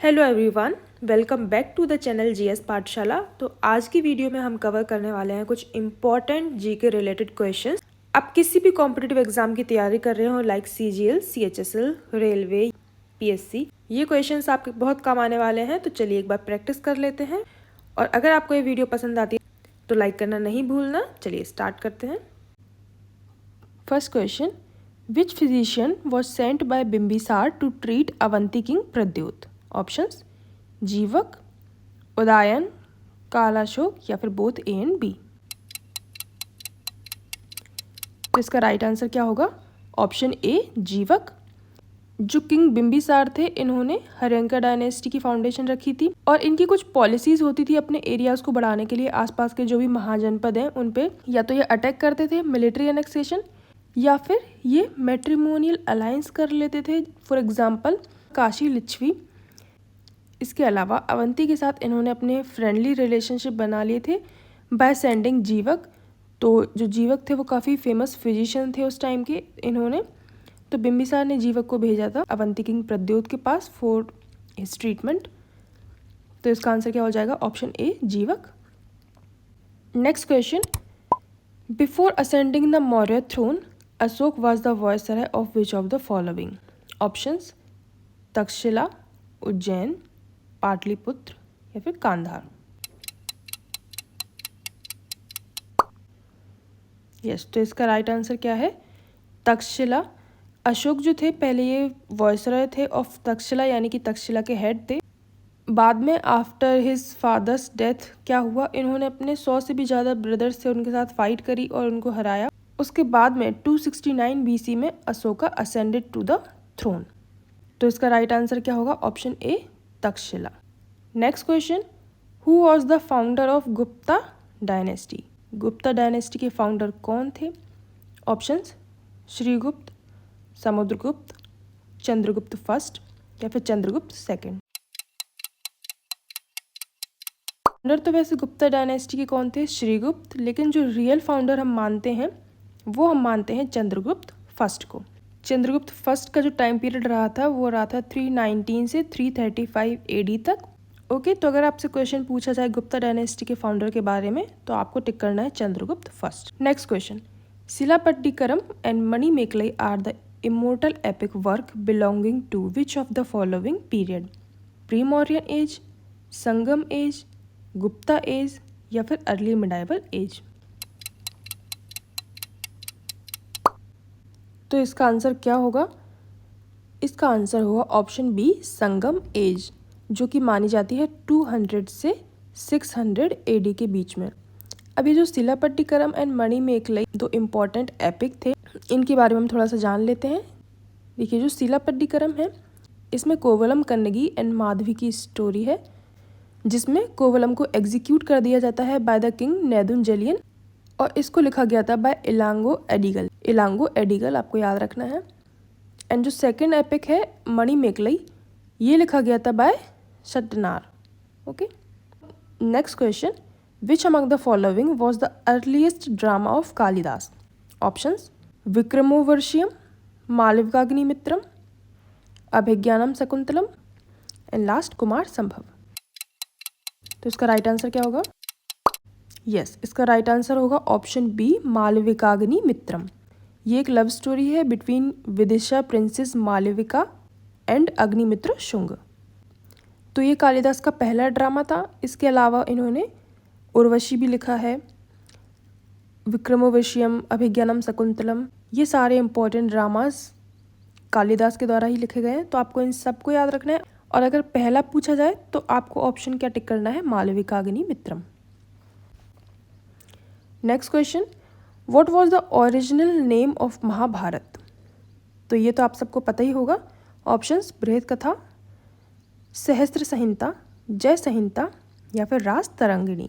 Hello everyone, welcome back to the channel GS Pathshala. तो आज की वीडियो में हम कवर करने वाले हैं कुछ इम्पॉर्टेंट जीके रिलेटेड क्वेश्चंस। आप किसी भी कॉम्पिटिटिव एग्जाम की तैयारी कर रहे हो like CGL, CHSL, railway, PSC, ये क्वेश्चंस आपके बहुत काम आने वाले हैं। तो चलिए एक बार प्रैक्टिस कर लेते हैं। और अगर आपको ये वीडियो पसंद आती है तो लाइक करना नहीं भूलना। चलिए स्टार्ट करते हैं। First question, which physician was sent by Bimbisara to treat Avanti king Pradyota? Options, Jivaka, Udayana, Kalashoka या फिर बोथ ए एंड बी। तो इसका राइट आंसर क्या होगा? ऑप्शन ए, जीवक। जो किंग बिम्बिसार थे, इन्होंने हर्यंका डायनेस्टी की फाउंडेशन रखी थी और इनकी कुछ पॉलिसीज होती थी अपने एरियाज को बढ़ाने के लिए। आसपास के जो भी महाजनपद हैं उन पे या तो ये अटैक करते थे, मिलिट्री एनेक्सेशन, या फिर ये मैट्रिमोनियल अलायंस कर लेते थे, फॉर एग्जाम्पल काशी लिच्छवी। इसके अलावा अवंती के साथ इन्होंने अपने फ्रेंडली रिलेशनशिप बना लिए थे बाय सेंडिंग जीवक। तो जो जीवक थे वो काफ़ी फेमस फिजिशियन थे उस टाइम के। इन्होंने तो बिम्बिसार ने जीवक को भेजा था अवंती किंग प्रद्योत के पास फॉर हिज ट्रीटमेंट। तो इसका आंसर क्या हो जाएगा? Option A, Jivaka. Next question, before ascending the Maurya throne Ashoka was the viceroy of which of the following? Options, Takshashila, Ujjain, Pataliputra या फिर कांधार। यस, तो इसका राइट आंसर क्या है? तक्षशिला। अशोक जो थे पहले ये वॉयसरॉय थे ऑफ तक्षशिला, यानी कि तक्षशिला के हेड थे। बाद में आफ्टर हिज फादर्स डेथ क्या हुआ, इन्होंने अपने 100 से भी ज़्यादा ब्रदर्स थे उनके साथ फाइट करी और उनको हराया। उसके बाद में 269 बीसी में Ashoka ascended to the throne. तो इसका राइट आंसर क्या होगा? Option A, Takshashila. Next question, who was the founder of Gupta dynasty? Gupta dynasty के फाउंडर कौन थे? ऑप्शंस, श्रीगुप्त, समुद्रगुप्त, चंद्रगुप्त फर्स्ट या फिर चंद्रगुप्त सेकंड। फाउंडर तो वैसे गुप्ता डायनेस्टी के कौन थे? श्रीगुप्त। लेकिन जो रियल फाउंडर हम मानते हैं वो हम मानते हैं चंद्रगुप्त फर्स्ट को। चंद्रगुप्त फर्स्ट का जो टाइम पीरियड रहा था वो रहा था 319 से 335 एडी तक। ओके, तो अगर आपसे क्वेश्चन पूछा जाए गुप्ता डायनेस्टी के फाउंडर के बारे में तो आपको टिक करना है Chandragupta first. Next question, Silappatikaram and Manimekalai are the immortal epic work belonging to which of the following period? Pre Mauryan age, Sangam age, Gupta age या फिर अर्ली मिडाइवल एज। तो इसका आंसर क्या होगा? इसका आंसर होगा ऑप्शन बी, संगम एज, जो कि मानी जाती है 200 से 600 एडी के बीच में। अभी जो शिलापट्टिकरम एंड मणिमेकलाई दो इम्पॉर्टेंट एपिक थे, इनके बारे में हम थोड़ा सा जान लेते हैं। देखिए, जो शिलापट्टिकरम है इसमें कोवलम कन्नगी एंड माधवी की स्टोरी है, जिसमें कोवलम को एग्जीक्यूट कर दिया जाता है बाय द किंग नेदुनजलियन और इसको लिखा गया था बाय इलांगो एडिगल। इलांगो एडिगल आपको याद रखना है। एंड जो सेकंड एपिक है मणिमेकलाई, ये लिखा गया था by Sattanar. Okay, next question, which among the following was the earliest drama of Kalidasa? Options, Vikramorvashiyam, Malavikagnimitram, Abhijnanam Shakuntalam and last Kumara Sambhava. तो इसका राइट आंसर क्या होगा? यस, इसका राइट आंसर होगा ऑप्शन बी, मालविकाग्निमित्रम। ये एक लव स्टोरी है between Vidisha princess Malavika and Agnimitra Shunga. तो ये कालिदास का पहला ड्रामा था। इसके अलावा इन्होंने उर्वशी भी लिखा है, विक्रमोर्वशीयम, अभिज्ञानम शकुंतलम, ये सारे इंपॉर्टेंट ड्रामास कालिदास के द्वारा ही लिखे गए हैं। तो आपको इन सबको याद रखना है। और अगर पहला पूछा जाए तो आपको ऑप्शन क्या टिक करना है? Malavikagnimitram. Next question, what was the original name of Mahabharata? तो ये तो आप सबको पता ही होगा। ऑप्शंस, बृहद कथा, सहस्त्र संहिता, जय संहिता या फिर रास तरंगिणी।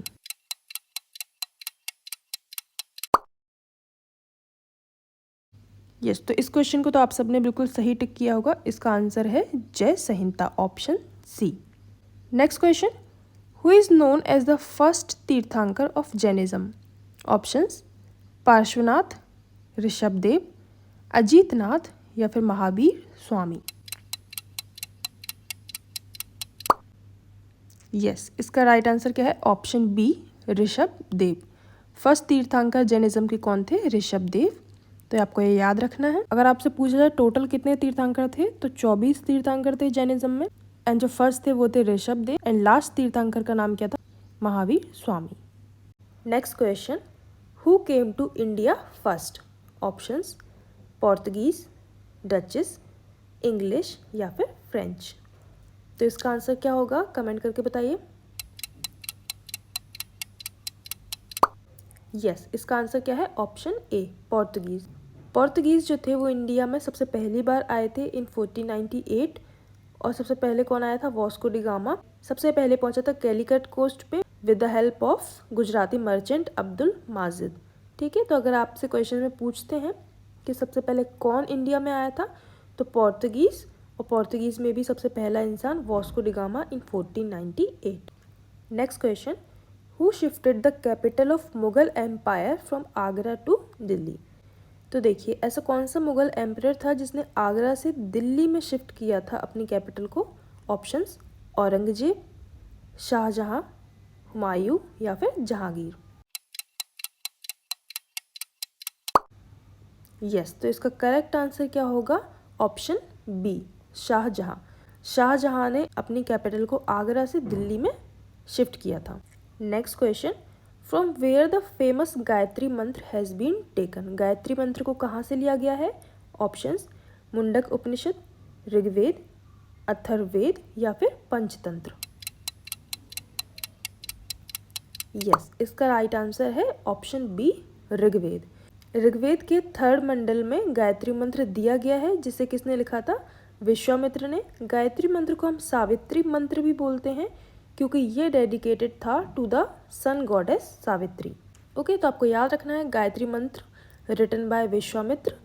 यस, तो इस क्वेश्चन को तो आप सबने बिल्कुल सही टिक किया होगा। इसका आंसर है Jaya Samhita, option C. Next question, who is known as the first Tirthankara of Jainism? Options, Parshvanath, Rishabhdev, Ajitnath या फिर महावीर स्वामी। यस, इसका राइट आंसर क्या है? Option B, Rishabh Dev. First Tirthankara Jainism के कौन थे? ऋषभ देव। तो आपको ये याद रखना है। अगर आपसे पूछा जाए टोटल कितने तीर्थंकर थे, तो 24 तीर्थंकर थे जैनिज्म में। एंड जो फर्स्ट थे वो थे ऋषभ देव, एंड लास्ट तीर्थंकर का नाम क्या था? Mahavir Swami. Next question, who came to India first? Options, Portuguese, Dutch, English या फिर फ्रेंच। तो इसका आंसर क्या होगा? कमेंट करके बताइए। यस, इसका आंसर क्या है? ऑप्शन ए, पोर्तुगीज। पोर्तुगीज जो थे वो इंडिया में सबसे पहली बार आए थे इन 1498। और सबसे पहले कौन आया था? Vasco da gamma. सबसे पहले पहुंचा था कैलिकट कोस्ट पे with the help of Gujarati merchant Abdul Majid. ठीक है, तो अगर आपसे क्वेश्चन में पूछते हैं कि सबसे पहले कौन इंडिया में आया था, तो पोर्तुगीज। और पोर्तुगीज में भी सबसे पहला इंसान Vasco da Gama in 1498। Next question, who shifted the capital of Mughal empire from Agra to Delhi? तो देखिए, ऐसा कौन सा मुगल एम्परर था जिसने आगरा से दिल्ली में शिफ्ट किया था अपनी कैपिटल को? ऑप्शंस, औरंगजेब, शाहजहां, हुमायूं या फिर जहांगीर। यस, तो इसका करेक्ट आंसर क्या होगा? Option B, Shahjahan. शाहजहां ने अपनी कैपिटल को आगरा से दिल्ली में शिफ्ट किया था। Next question, from where the famous Gayatri mantra has been taken? Gayatri मंत्र को कहाँ से लिया गया है? ऑप्शंस, मुंडक उपनिषद, ऋग्वेद, अथर्ववेद या फिर पंचतंत्र। यस, इसका राइट आंसर है ऑप्शन बी, ऋग्वेद। ऋग्वेद के 3rd मंडल में गायत्री मंत्र दिया गया है, जिसे किसने लिखा था? विश्वामित्र ने। गायत्री मंत्र को हम सावित्री मंत्र भी बोलते हैं क्योंकि ये डेडिकेटेड था to the sun goddess Savitri. Okay, तो आपको याद रखना है Gayatri mantra written by Vishwamitra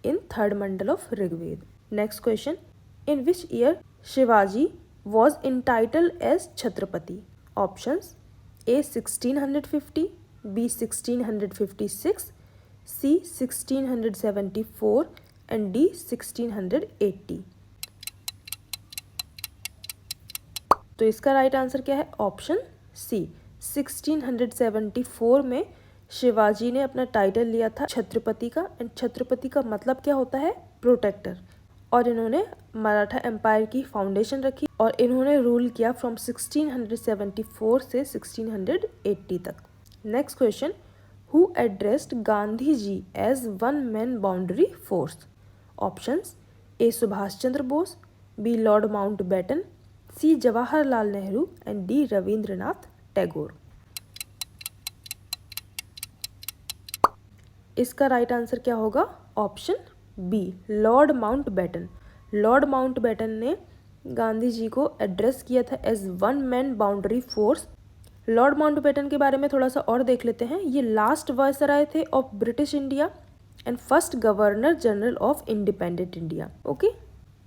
in 3rd mandala of Rigveda. Next question, in which year Shivaji was entitled as Chhatrapati? Options, A 1650, B 1656, C 1674 and D 1680। तो इसका राइट आंसर क्या है? ऑप्शन सी, 1674 में शिवाजी ने अपना टाइटल लिया था छत्रपति का। एंड छत्रपति का मतलब क्या होता है? प्रोटेक्टर। और इन्होंने मराठा एम्पायर की फाउंडेशन रखी और इन्होंने रूल किया फ्रॉम 1674 से 1680 तक। Next question, who addressed Gandhi ji as one man boundary force? Options, A Subhash Chandra Bose, B Lord Mountbatten, C Jawaharlal Nehru and D Rabindranath Tagore. इसका राइट आंसर क्या होगा? Option B, Lord Mountbatten. Lord Mountbatten ने गांधी जी को एड्रेस किया था as one man boundary force. Lord Mountbatten के बारे में थोड़ा सा और देख लेते हैं। ये लास्ट वायसराय थे of British India and first governor general of independent India. Okay,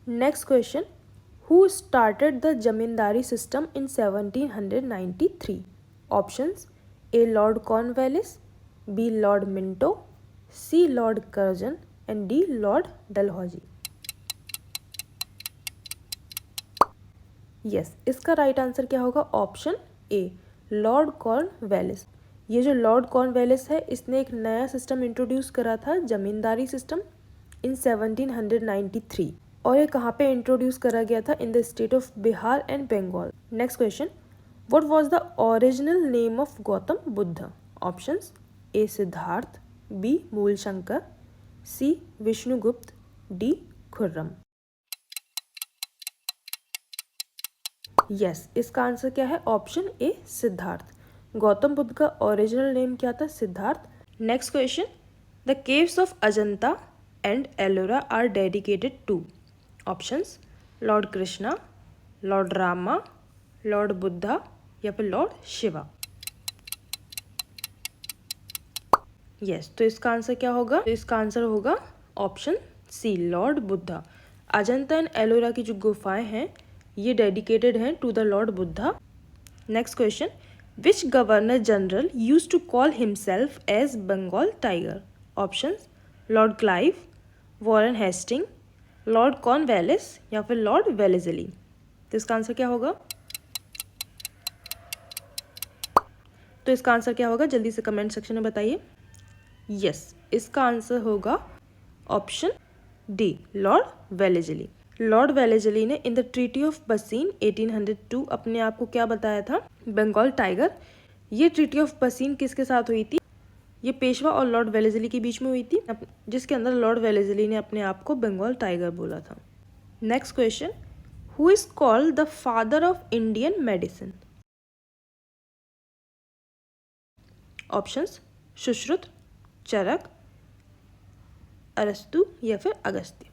next question, who started the zamindari system in 1793? Options, A Lord Cornwallis, B Lord Minto, C Lord Curzon and D Lord Dalhousie. Yes, इसका right answer क्या होगा? Option A, Lord Cornwallis. ये जो Lord Cornwallis है, इसने एक नया system introduce करा था, जमींदारी सिस्टम, इन 1793। और ये कहाँ पे इंट्रोड्यूस करा गया था? In the state of Bihar and Bengal. Next question, what was the original name of Gautam Buddha? Options, A Siddharth, B Mulshankar, C Vishnugupta, D Khurram. Yes, इसका आंसर क्या है? Option A, Siddharth. गौतम बुद्ध का ओरिजिनल नेम क्या था? Siddharth. Next question, the caves of Ajanta and Ellora are dedicated to? Options, lord Krishna, lord Rama, lord Buddha या फिर Lord Shiva. Yes, तो इसका आंसर क्या होगा? तो इसका आंसर होगा option C, Lord Buddha. Ajanta and Ellora की जो गुफाएं हैं ये डेडिकेटेड हैं to the Lord Buddha. Next question, which governor general use to call himself as Bengal tiger? Options, Lord Clive, Warren Hastings, Lord Cornwallis या फिर लॉर्ड वेलेस्ली। तो इसका आंसर क्या होगा? तो इसका आंसर क्या होगा, जल्दी से कमेंट सेक्शन में बताइए। यस, इसका आंसर होगा option D, Lord Wellesley. Lord Wellesley ने इन द ट्रीटी ऑफ बसीन 1802 अपने आप को क्या बताया था, बंगाल टाइगर। ये ट्रीटी ऑफ बसीन किसके साथ हुई थी, ये पेशवा और लॉर्ड वेलेस्ली के बीच में हुई थी, जिसके अंदर लॉर्ड वेलेस्ली ने अपने आप को बंगाल टाइगर बोला था। Next question, who is called the father of Indian medicine? Options, Sushruta, Charaka, अरस्तु या फिर अगस्त्य।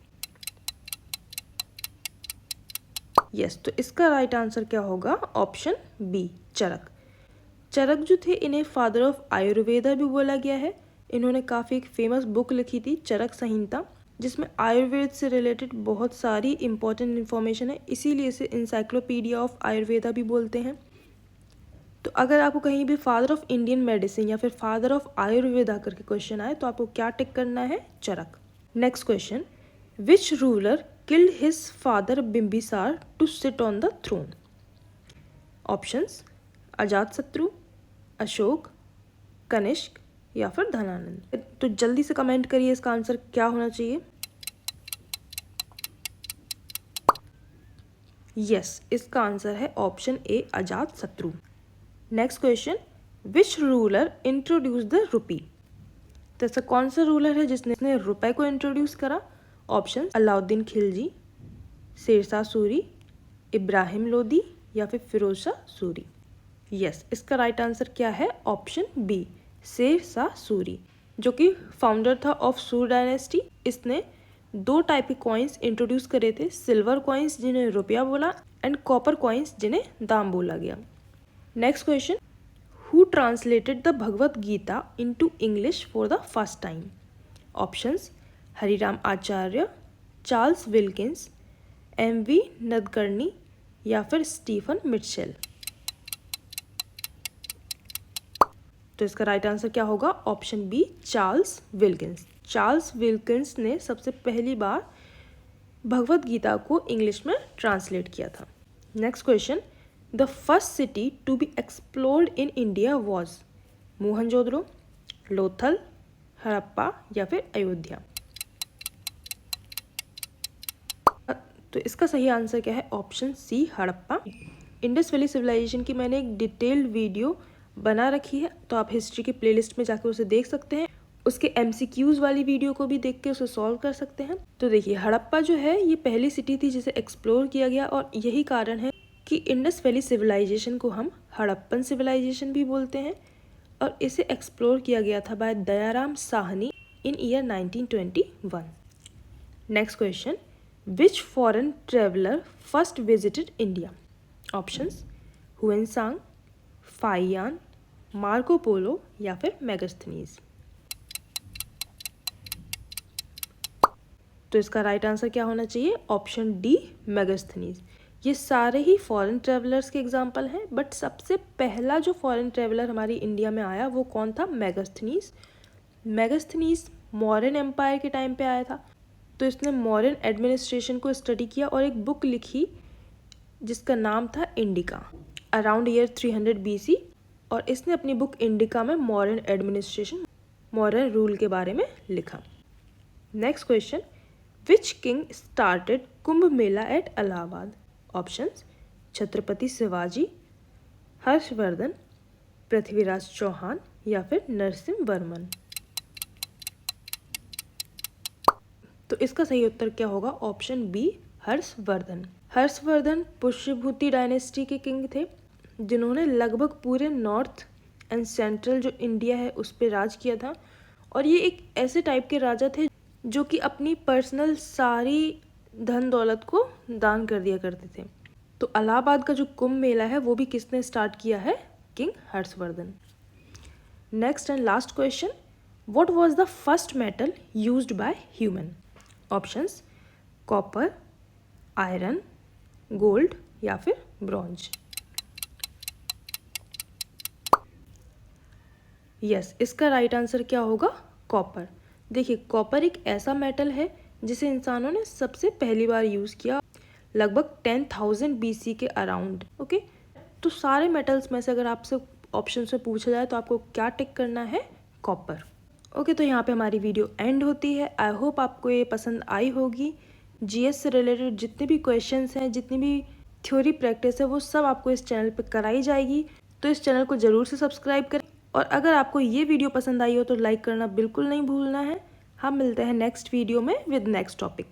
यस, तो इसका राइट आंसर क्या होगा, ऑप्शन बी, चरक। चरक जो थे इन्हें फादर ऑफ आयुर्वेदा भी बोला गया है। इन्होंने काफ़ी एक फेमस बुक लिखी थी, चरक संहिता, जिसमें आयुर्वेद से रिलेटेड बहुत सारी इंपॉर्टेंट इन्फॉर्मेशन है, इसीलिए इसे इंसाइक्लोपीडिया ऑफ आयुर्वेदा भी बोलते हैं। तो अगर आपको कहीं भी फादर ऑफ इंडियन मेडिसिन या फिर फादर ऑफ आयुर्वेदा करके क्वेश्चन आए तो आपको क्या टिक करना है, Charaka. Next question, which ruler killed his father Bimbisara to sit on the throne? Options, Ajatashatru, Ashoka, Kanishka या फिर धनानंद। तो जल्दी से कमेंट करिए इसका आंसर क्या होना चाहिए। यस, इसका आंसर है option A, Ajatashatru. Next question, which ruler introduce the rupee? तो ऐसा कौन सा रूलर है जिसने रुपए को इंट्रोड्यूस करा? ऑप्शन, अलाउद्दीन खिलजी, शेरशाह सूरी, इब्राहिम लोदी या फिर फिरोज शाह सूरी। यस, इसका राइट आंसर क्या है, ऑप्शन बी, शेरशाह सूरी, जो कि फाउंडर था ऑफ सूर डायनेस्टी। इसने 2 टाइप के कॉइन्स इंट्रोड्यूस करे थे, सिल्वर कॉइन्स जिन्हें रुपया बोला एंड कॉपर कॉइन्स जिन्हें दाम बोला गया। Next question, who translated the Bhagavad Gita into English for the first time? Options, Hariram Acharya, Charles Wilkins, M V. Nadkarni या फिर स्टीफन मिटशेल। तो इसका राइट आंसर क्या होगा, option B, Charles Wilkins. Charles Wilkins ने सबसे पहली बार भगवत गीता को इंग्लिश में ट्रांसलेट किया था। Next question, the first city to be explored in India was? Mohenjodaro, Lothal, Harappa या फिर अयोध्या। तो इसका सही आंसर क्या है, option C, Harappa. Indus valley civilization की मैंने एक डिटेल्ड वीडियो बना रखी है, तो आप हिस्ट्री की प्लेलिस्ट में जाकर उसे देख सकते हैं। उसके MCQs वाली वीडियो को भी देख के उसे सॉल्व कर सकते हैं। तो देखिए, हड़प्पा जो है ये पहली सिटी थी जिसे एक्सप्लोर किया गया, और यही कारण है कि इंडस वैली सिविलाइजेशन को हम हड़प्पन सिविलाइजेशन भी बोलते हैं, और इसे एक्सप्लोर किया गया था by Dayaram Sahni in year 1921। Next question, which foreign traveller first visited India? Options, Hiuen Tsang, Fa Hien, Marco Polo या फिर मेगास्थनीज। तो इसका राइट आंसर क्या होना चाहिए, ऑप्शन डी, मेगास्थनीज। ये सारे ही फॉरेन ट्रेवलर्स के एग्जाम्पल हैं, बट सबसे पहला जो फॉरेन ट्रेवलर हमारी इंडिया में आया वो कौन था, मेगास्थनीज। मेगास्थनीज मौर्यन एम्पायर के टाइम पे आया था, तो इसने मौर्यन एडमिनिस्ट्रेशन को स्टडी किया और एक बुक लिखी जिसका नाम था इंडिका, अराउंड ईयर 300 BC, और इसने अपनी बुक इंडिका में मौर्यन एडमिनिस्ट्रेशन, मौर्यन रूल के बारे में लिखा। Next question, which king started Kumbh Mela at Allahabad? Options, Chhatrapati Shivaji, Harshavardhana, Prithviraj Chauhan या फिर नरसिंह वर्मन। तो इसका सही उत्तर क्या होगा, option B, Harshavardhana. Harshavardhana Pushyabhuti dynasty के किंग थे, जिन्होंने लगभग पूरे नॉर्थ एंड सेंट्रल जो इंडिया है उस पर राज किया था, और ये एक ऐसे टाइप के राजा थे जो कि अपनी पर्सनल सारी धन दौलत को दान कर दिया करते थे। तो इलाहाबाद का जो कुंभ मेला है वो भी किसने स्टार्ट किया है, king Harshvardhan. Next and last question, what was the first metal used by human? Options, copper, iron, gold या फिर ब्रॉन्ज। यस, इसका राइट आंसर क्या होगा, कॉपर। देखिए, कॉपर एक ऐसा मेटल है जिसे इंसानों ने सबसे पहली बार यूज़ किया लगभग 10,000 BC के अराउंड। ओके, तो सारे मेटल्स में से अगर आपसे ऑप्शन में पूछा जाए तो आपको क्या टिक करना है? कॉपर। ओके, तो यहाँ पे हमारी वीडियो एंड होती है। आई होप आपको ये पसंद आई होगी। जीएस से रिलेटेड जितने भी क्वेश्चंस हैं, जितनी भी थ्योरी प्रैक्टिस है, वो सब आपको इस चैनल पे कराई जाएगी। तो इस चैनल को ज़रूर से सब्सक्राइब करें और अगर आपको ये वीडियो पसंद आई हो तो लाइक करना बिल्कुल नहीं भूलना है। हम मिलते हैं नेक्स्ट वीडियो में विद नेक्स्ट टॉपिक।